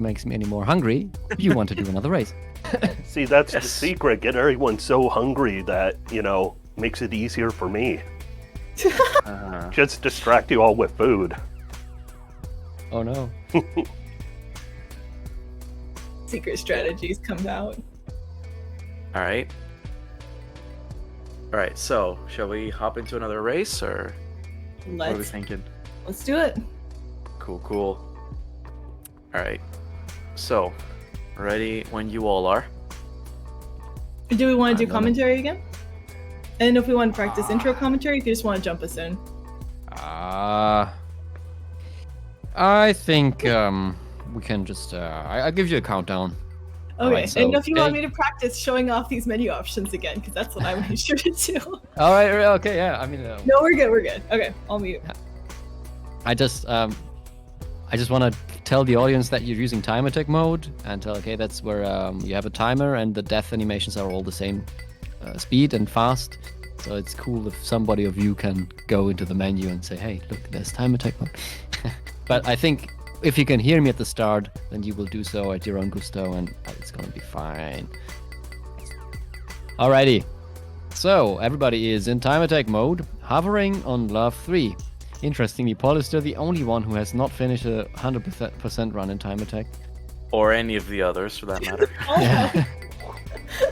makes me any more hungry, you want to do another race. See, that's the secret. Get everyone so hungry that, makes it easier for me. Just distract you all with food. Oh no. Secret strategies come out. All right. So shall we hop into another race, or what are we thinking? Let's do it. Cool. All right. So, ready when you all are. Do we want to do commentary again? And if we want to practice intro commentary, if you just want to jump us in. I think we can just. I'll give you a countdown. Okay, Right, so, and if you want me to practice showing off these menu options again, because that's what I made sure to do. All right. Okay. Yeah. I mean. No, we're good. Okay, I'll mute. I just want to tell the audience that you're using time attack mode, and tell, okay, that's where you have a timer, and the death animations are all the same speed and fast. So it's cool if somebody of you can go into the menu and say, hey, look, there's time attack mode. But I think if you can hear me at the start, then you will do so at your own gusto, and it's gonna be fine. Alrighty. So everybody is in time attack mode, hovering on Love 3. Interestingly, Paulister, the only one who has not finished a 100% run in time attack. Or any of the others, for that matter. Yeah.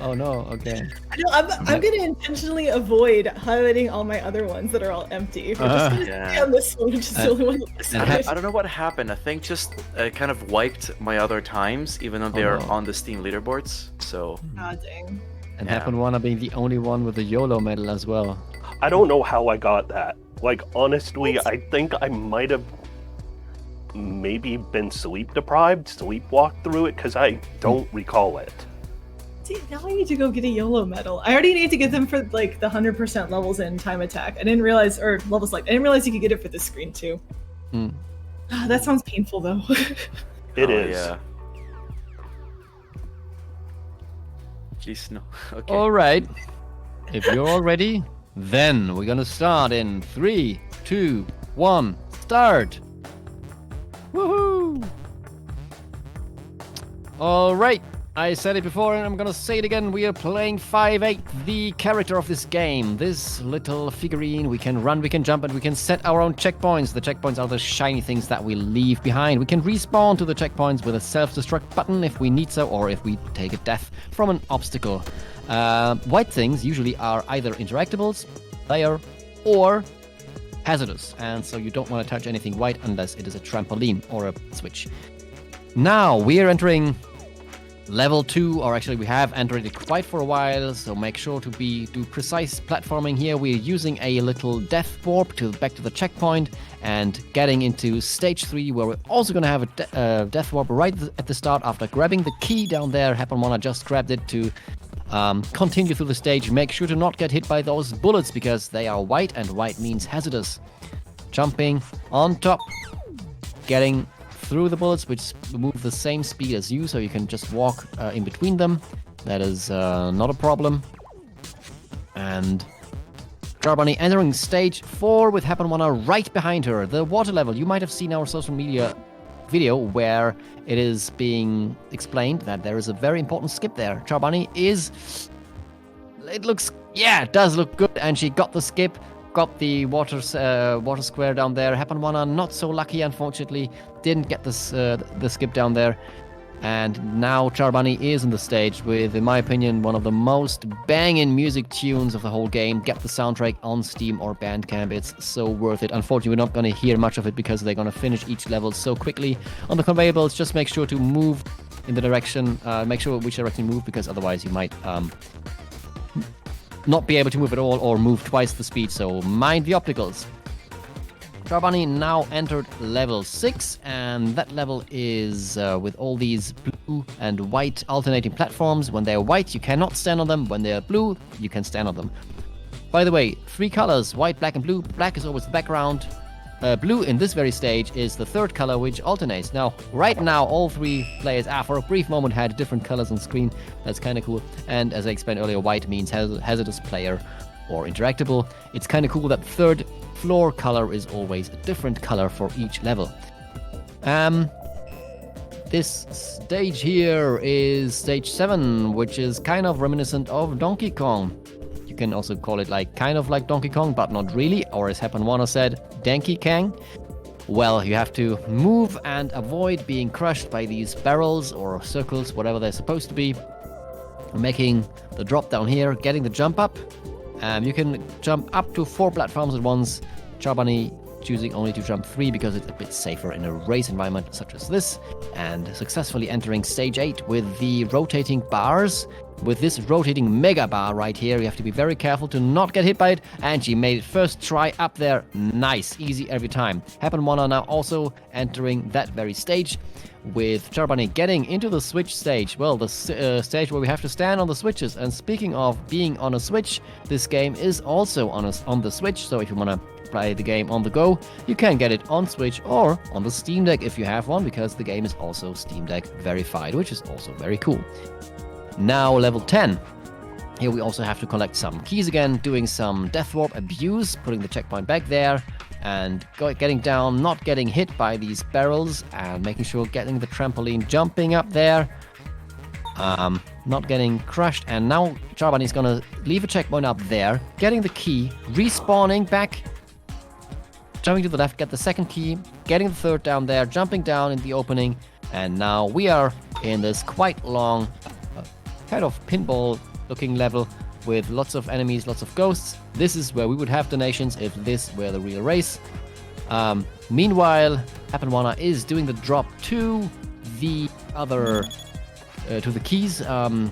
Oh no, okay. No, I'm gonna intentionally avoid highlighting all my other ones that are all empty. We're just gonna stay on this one, which is the only one that I don't know what happened. I think just kind of wiped my other times, even though they're on the Steam leaderboards. So. Ah, dang. And Happen Wanna being the only one with the YOLO medal as well. I don't know how I got that. Like, honestly, I think I might have maybe been sleepwalked through it, because I don't recall it. See, now I need to go get a YOLO medal. I already need to get them for, like, the 100% levels in time attack. I didn't realize, or level select, I didn't realize you could get it for this screen, too. That sounds painful, though. It is. Yeah. Jeez, no. Okay. Alright. If you're all ready, then we're gonna start in 3, 2, 1, start! Woohoo! Alright, I said it before and I'm gonna say it again. We are playing 5-8, the character of this game. This little figurine, we can run, we can jump, and we can set our own checkpoints. The checkpoints are the shiny things that we leave behind. We can respawn to the checkpoints with a self-destruct button if we need so, or if we take a death from an obstacle. White things usually are either interactables, player, or hazardous, and so you don't want to touch anything white unless it is a trampoline or a switch. Now we are entering level 2, or actually we have entered it quite for a while, so make sure to do precise platforming here. We're using a little death warp back to the checkpoint and getting into stage 3, where we're also going to have a death warp right at the start after grabbing the key down there. Happen Wanna just grabbed it to continue through the stage. Make sure to not get hit by those bullets, because they are white, and white means hazardous. Jumping on top, getting through the bullets, which move the same speed as you, so you can just walk in between them. That is not a problem. And Charbunny entering stage 4 with Happen Wanna right behind her. The water level, you might have seen our social media video where it is being explained that there is a very important skip there. Charbunny it does look good, and she got the skip, got the water square down there. Happen Wanna not so lucky, unfortunately, didn't get the skip down there. And now Charbunny is in the stage with, in my opinion, one of the most banging music tunes of the whole game. Get the soundtrack on Steam or Bandcamp, it's so worth it. Unfortunately, we're not going to hear much of it because they're going to finish each level so quickly. On the conveyor belts, just make sure to move in the direction, make sure which direction you move, because otherwise you might not be able to move at all, or move twice the speed, so mind the opticals. Charbunny now entered level 6, and that level is with all these blue and white alternating platforms. When they're white, you cannot stand on them. When they're blue, you can stand on them. By the way, 3 colors, white, black, and blue. Black is always the background. Blue in this very stage is the third color, which alternates. Now, right now, all 3 players for a brief moment had different colors on screen. That's kind of cool. And as I explained earlier, white means hazardous player or interactable. It's kind of cool that third floor color is always a different color for each level. This stage here is stage 7, which is kind of reminiscent of Donkey Kong. You can also call it like kind of like Donkey Kong, but not really, or as Happen1 said, Donkey Kong. Well, you have to move and avoid being crushed by these barrels or circles, whatever they're supposed to be. Making the drop down here, getting the jump up. You can jump up to 4 platforms at once. Charbunny choosing only to jump 3 because it's a bit safer in a race environment such as this. And successfully entering stage 8 with the rotating bars. With this rotating mega bar right here, you have to be very careful to not get hit by it. And she made it first try up there. Nice, easy every time. Happen1 now also entering that very stage, with Charbunny getting into the switch stage. Well, the stage where we have to stand on the switches. And speaking of being on a switch, this game is also on the switch. So if you want to play the game on the go, you can get it on Switch or on the Steam Deck if you have one, because the game is also Steam Deck verified, which is also very cool. Now level 10. Here we also have to collect some keys again, doing some death warp abuse, putting the checkpoint back there, and getting down, not getting hit by these barrels, and making sure getting the trampoline, jumping up there, not getting crushed. And now Charbunny is gonna leave a checkpoint up there, getting the key, respawning back, jumping to the left, get the second key, getting the third down there, jumping down in the opening, and now we are in this quite long kind of pinball looking level with lots of enemies, lots of ghosts. This is where we would have donations if this were the real race. Meanwhile, Happen1 is doing the drop to the other to the keys of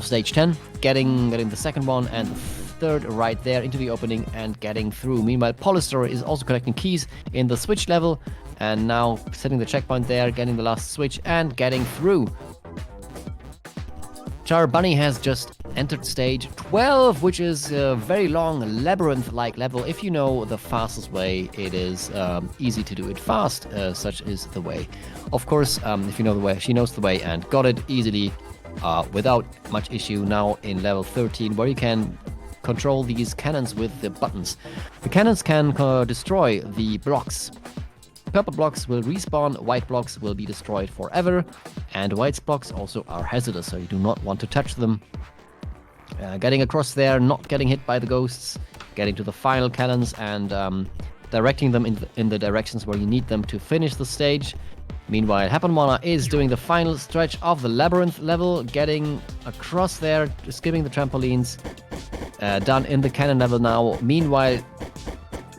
stage 10, getting the second one and the third right there into the opening and getting through. Meanwhile, Paulister is also collecting keys in the switch level and now setting the checkpoint there, getting the last switch and getting through. Charbunny has just entered stage 12, which is a very long labyrinth-like level. If you know the fastest way, it is easy to do it fast. Such is the way. Of course, if you know the way, she knows the way and got it easily without much issue. Now in level 13, where you can control these cannons with the buttons. The cannons can destroy the blocks. Purple blocks will respawn, white blocks will be destroyed forever, and white blocks also are hazardous, so you do not want to touch them. Getting across there, not getting hit by the ghosts, getting to the final cannons and directing them in the directions where you need them to finish the stage. Meanwhile, Happen1 is doing the final stretch of the labyrinth level, getting across there, skipping the trampolines, done in the cannon level now. Meanwhile,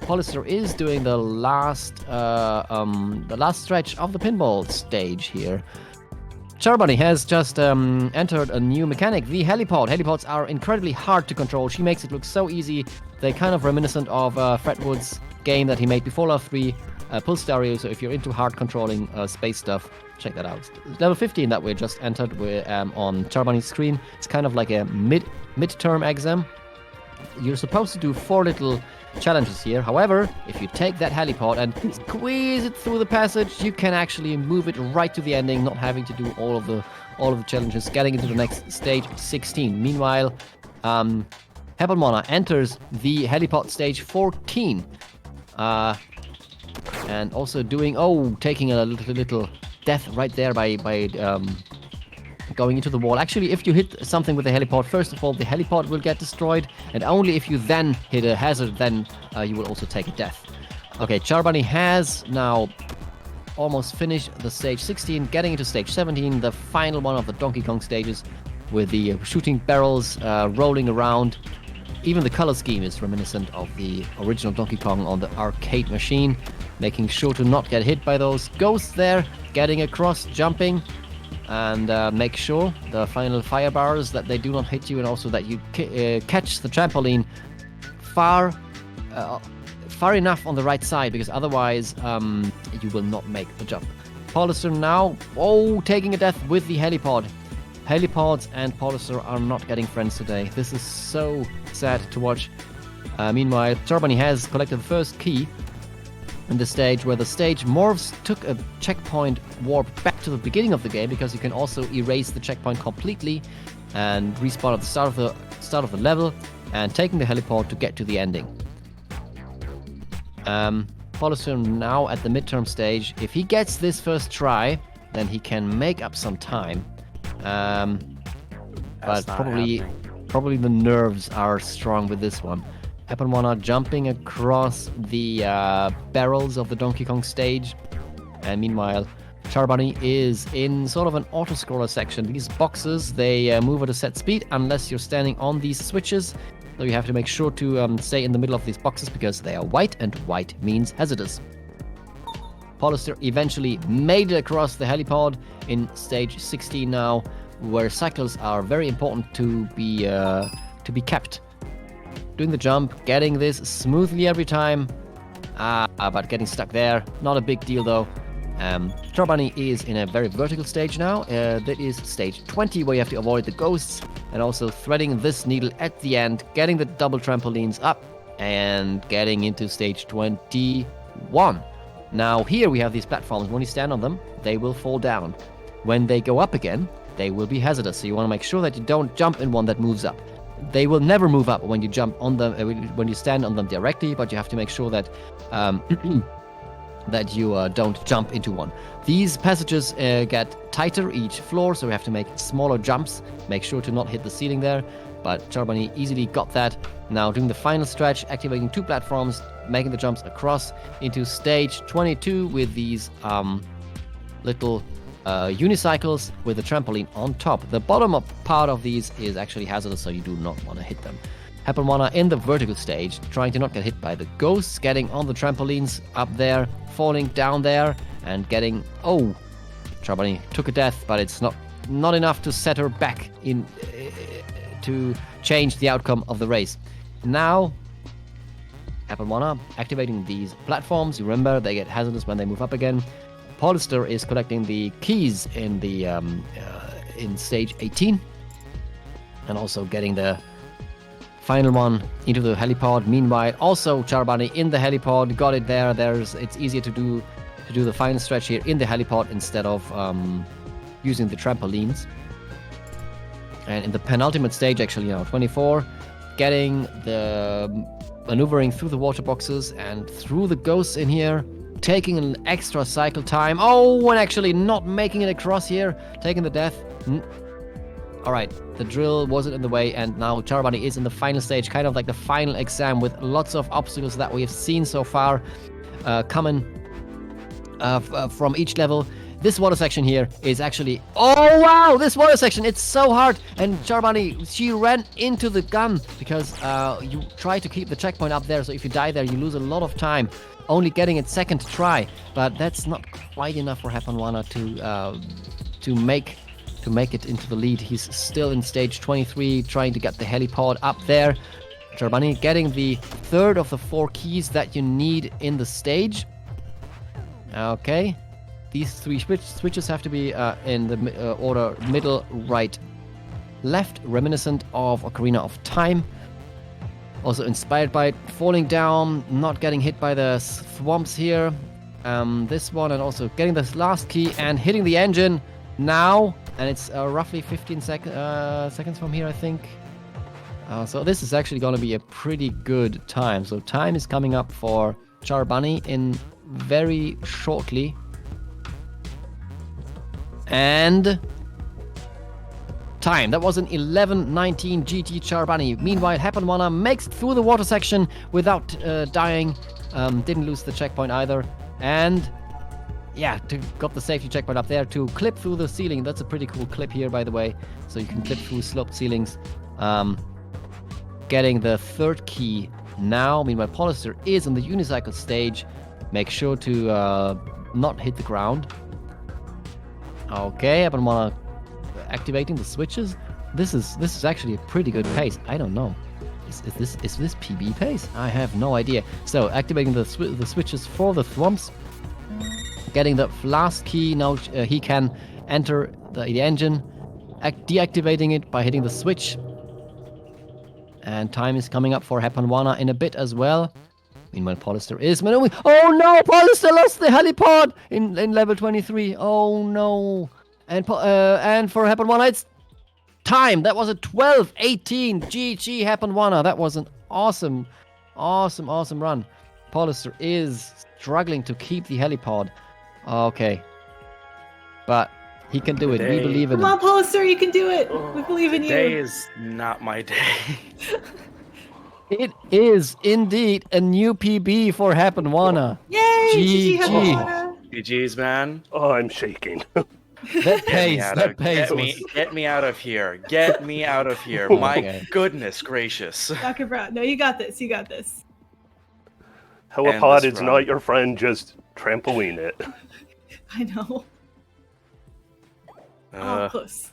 Paulister is doing the last stretch of the pinball stage here. Charbunny has just entered a new mechanic, the helipod. Helipods are incredibly hard to control. She makes it look so easy. They're kind of reminiscent of Fred Wood's game that he made before Love 3, Pull Stereo. So if you're into hard controlling space stuff, check that out. Level 15 that we just entered on Charbunny's screen. It's kind of like a midterm exam. You're supposed to do 4 little challenges here. However, if you take that helipod and squeeze it through the passage, you can actually move it right to the ending, not having to do all of the challenges, getting into the next stage 16. Meanwhile, Happen1 enters the helipod stage 14, and also taking a little death right there by going into the wall. Actually, if you hit something with the helipod, first of all, the helipod will get destroyed, and only if you then hit a hazard, then you will also take a death. Okay, Charbunny has now almost finished the stage 16, getting into stage 17, the final one of the Donkey Kong stages, with the shooting barrels rolling around. Even the color scheme is reminiscent of the original Donkey Kong on the arcade machine, making sure to not get hit by those ghosts there, getting across, jumping, and make sure the final fire bars that they do not hit you, and also that you catch the trampoline far enough on the right side, because otherwise you will not make the jump. Paulister now, taking a death with the helipod. Helipods and Paulister are not getting friends today. This is so sad to watch. Meanwhile, Charbunny has collected the first key in the stage, where the stage morphs took a checkpoint warp back to the beginning of the game, because you can also erase the checkpoint completely and respawn at the start of the level, and taking the helipod to get to the ending. Paulister now at the midterm stage. If he gets this first try, then he can make up some time. But That's not probably happening. the nerves are strong with this one. Hapanwana jumping across the barrels of the Donkey Kong stage. And meanwhile, Charbunny is in sort of an auto-scroller section. These boxes, they move at a set speed unless you're standing on these switches. So you have to make sure to stay in the middle of these boxes because they are white, and white means hazardous. Paulister eventually made it across the helipod in stage 16 now, where cycles are very important to be kept. Doing the jump, getting this smoothly every time, but getting stuck there, not a big deal though. Charbunny is in a very vertical stage now. That is stage 20, where you have to avoid the ghosts, and also threading this needle at the end, getting the double trampolines up, and getting into stage 21. Now here we have these platforms. When you stand on them, they will fall down. When they go up again, they will be hazardous. So you want to make sure that you don't jump in one that moves up. They will never move up when you jump on them, when you stand on them directly, but you have to make sure that that you don't jump into one. These passages get tighter each floor, so we have to make smaller jumps. Make sure to not hit the ceiling there, but Charbunny easily got that. Now doing the final stretch, activating 2 platforms, making the jumps across into stage 22 with these little unicycles with a trampoline on top. The bottom part of these is actually hazardous, so you do not want to hit them. Hapanwana in the vertical stage, trying to not get hit by the ghosts, getting on the trampolines up there, falling down there, and getting... Oh! Charbunny took a death, but it's not enough to set her back in to change the outcome of the race. Now, Hapanwana activating these platforms. You remember, they get hazardous when they move up again. Paulister is collecting the keys in the in stage 18, and also getting the final one into the helipod. Meanwhile, also Charbunny in the helipod, got it there. It's easier to do the final stretch here in the helipod instead of using the trampolines. And in the penultimate stage, actually, 24, getting the maneuvering through the water boxes and through the ghosts in here, taking an extra cycle time. Oh, and actually not making it across here, taking the death. Alright, the drill wasn't in the way, and now Charbunny is in the final stage, kind of like the final exam with lots of obstacles that we have seen so far coming from each level. This water section here is actually... Oh, wow! This water section, it's so hard! And Charbunny, she ran into the gun because you try to keep the checkpoint up there, so if you die there, you lose a lot of time. Only getting it second try, but that's not quite enough for Hapanwana to make it into the lead. He's still in stage 23, trying to get the helipod up there. Charbunny getting the third of the 4 keys that you need in the stage. Okay. These 3 switches have to be in the order middle, right, left, reminiscent of Ocarina of Time. Also inspired by it, falling down, not getting hit by the swamps here. This one, and also getting this last key and hitting the engine now. And it's roughly 15 seconds from here, I think. So this is actually going to be a pretty good time. So time is coming up for Charbunny in very shortly. And time. That was an 11:19 GT Charbunny. Meanwhile, Hapanwana makes it through the water section without dying. Didn't lose the checkpoint either. And yeah, got the safety checkpoint up there to clip through the ceiling. That's a pretty cool clip here, by the way. So you can clip through sloped ceilings. Getting the 3rd key now. Meanwhile, Paulister is on the unicycle stage. Make sure to not hit the ground. Okay, Hapanwana activating the switches. This is actually a pretty good pace. I don't know. Is this PB pace? I have no idea. So activating the switches for the thwomps. Getting the last key. Now he can enter the engine. Deactivating it by hitting the switch. And time is coming up for Hapanwana in a bit as well. Meanwhile, Paulister is maneuvering. Oh no! Paulister lost the helipod in level 23. Oh no! And for Hapanwana, it's time. That was a 12:18. GG Hapanwana. That was an awesome run. Paulister is struggling to keep the helipod. Okay. but he can do it. We Today- believe in Come on, him. Paulister, you can do it. We believe in Today you. is not my day. It is indeed a new PB for Hapenwana. Yay! GG, GG. Hapenwana. GG's, man. Oh, I'm shaking. That pays. That pays. Get me out of here. Get me out of here. Okay. My goodness gracious. Dr. Brown, no, you got this. You got this. Helipod this is run. not your friend, just trampoline it. I know. Oh, Uh, close.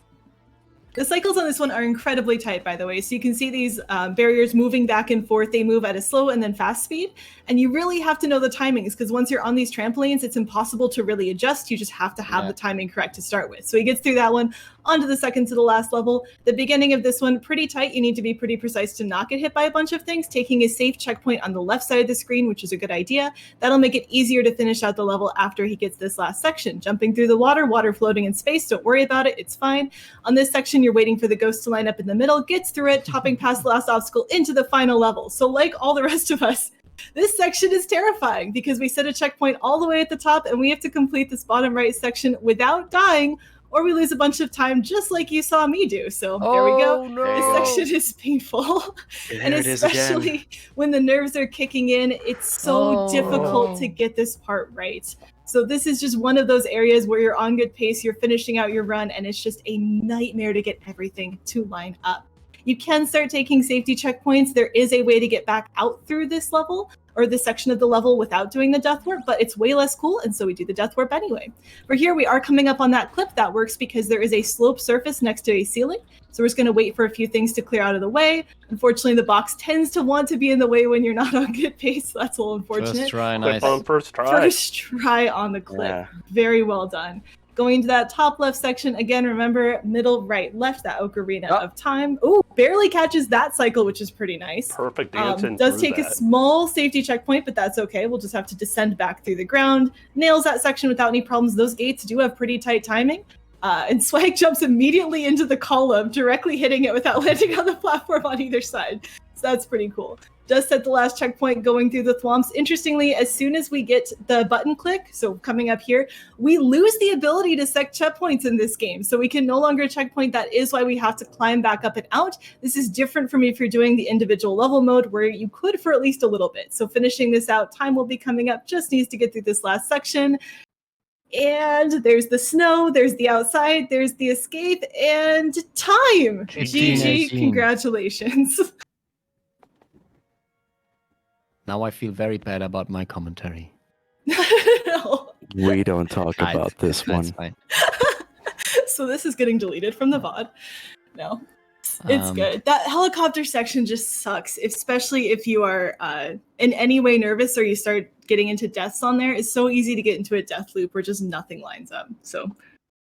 The cycles on this one are incredibly tight, by the way. So you can see these barriers moving back and forth. They move at a slow and then fast speed. And you really have to know the timings because once you're on these trampolines, it's impossible to really adjust. You just have to have the timing correct to start with. So he gets through that one, onto the second to the last level. The beginning of this one, pretty tight. You need to be pretty precise to not get hit by a bunch of things. Taking a safe checkpoint on the left side of the screen, which is a good idea. That'll make it easier to finish out the level after he gets this last section. Jumping through the water floating in space. Don't worry about it. It's fine. On this section, you're waiting for the ghost to line up in the middle, gets through it, topping past the last obstacle into the final level. So like all the rest of us, this section is terrifying because we set a checkpoint all the way at the top and we have to complete this bottom right section without dying or we lose a bunch of time just like you saw me do. So there we go. No. This section is painful. And There it is again. especially when the nerves are kicking in, it's so difficult to get this part right. So this is just one of those areas where you're on good pace, you're finishing out your run, and it's just a nightmare to get everything to line up. You can start taking safety checkpoints. There is a way to get back out through this level or this section of the level without doing the death warp, but it's way less cool, and so we do the death warp anyway. For here, we are coming up on that clip. That works because there is a slope surface next to a ceiling, so we're just going to wait for a few things to clear out of the way. Unfortunately, the box tends to want to be in the way when you're not on good pace, so that's a little unfortunate. First try, nice. Clip on first try. First try on the clip. Yeah. Very well done. Going to that top left section, again, remember, middle, right, left, that ocarina of time. Ooh, barely catches that cycle, which is pretty nice. Perfect dancing Does through take that. a small safety checkpoint, but that's okay. We'll just have to descend back through the ground. Nails that section without any problems. Those gates do have pretty tight timing. And Swag jumps immediately into the column, directly hitting it without landing on the platform on either side. So that's pretty cool. Does set the last checkpoint going through the thwomps. Interestingly, as soon as we get the button click, so coming up here, we lose the ability to set checkpoints in this game. So we can no longer checkpoint. That is why we have to climb back up and out. This is different from if you're doing the individual level mode where you could for at least a little bit. So finishing this out, time will be coming up. Just needs to get through this last section. And there's the snow, there's the outside, there's the escape, and time! GG, congratulations. Now I feel very bad about my commentary. No. We don't talk Fine. about this That's one. fine. So this is getting deleted from the VOD. No. It's good. That helicopter section just sucks, especially if you are in any way nervous or you start getting into deaths on there. It's so easy to get into a death loop where just nothing lines up. So